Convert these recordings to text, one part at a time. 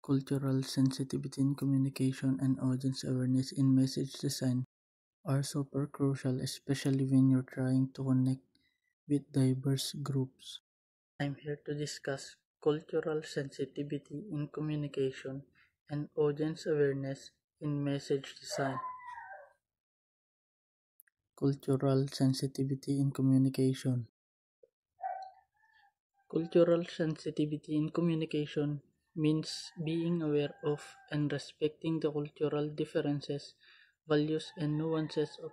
Cultural sensitivity in communication and audience awareness in message design are super crucial, especially when you're trying to connect with diverse groups. I'm here to discuss cultural sensitivity in communication and audience awareness in message design. Cultural sensitivity in communication. Cultural sensitivity in communication means being aware of and respecting the cultural differences, values, and nuances of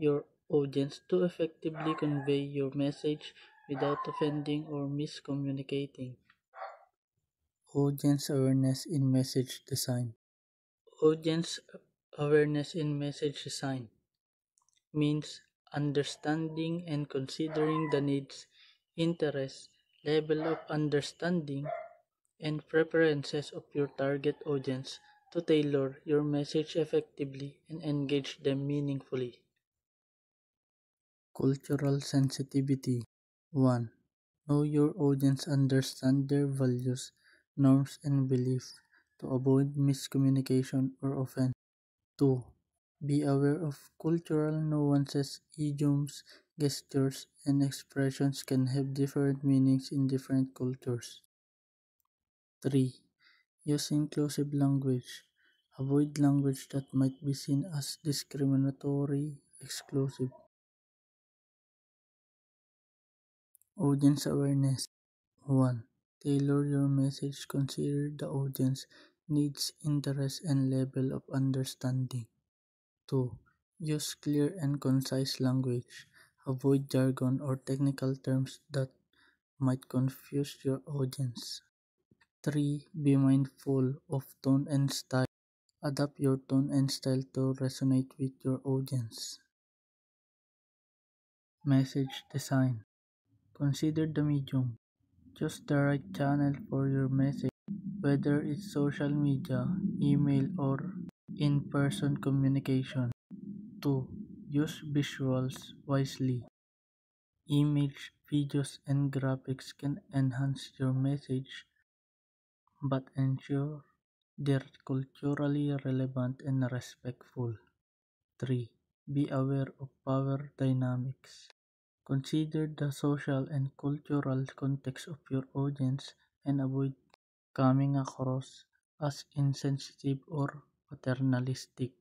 your audience to effectively convey your message without offending or miscommunicating. Audience awareness in message design. Audience awareness in message design means understanding and considering the needs, interests, level of understanding, and preferences of your target audience to tailor your message effectively and engage them meaningfully. Cultural sensitivity 1. Know your audience, understand their values, norms, and beliefs to avoid miscommunication or offense. 2. Be aware of cultural nuances, idioms, gestures, and expressions can have different meanings in different cultures. 3. Use inclusive language. Avoid language that might be seen as discriminatory, exclusive. Audience awareness 1. Tailor your message. Consider the audience needs, interests, and level of understanding. 2. Use clear and concise language. Avoid jargon or technical terms that might confuse your audience. 3. Be mindful of tone and style. Adapt your tone and style to resonate with your audience. Message design. Consider the medium. Choose the right channel for your message, whether it's social media, email, or in-person communication. 2. Use visuals wisely. Image, videos, and graphics can enhance your message, but ensure they're culturally relevant and respectful. 3. Be aware of power dynamics. Consider the social and cultural context of your audience and avoid coming across as insensitive or paternalistic.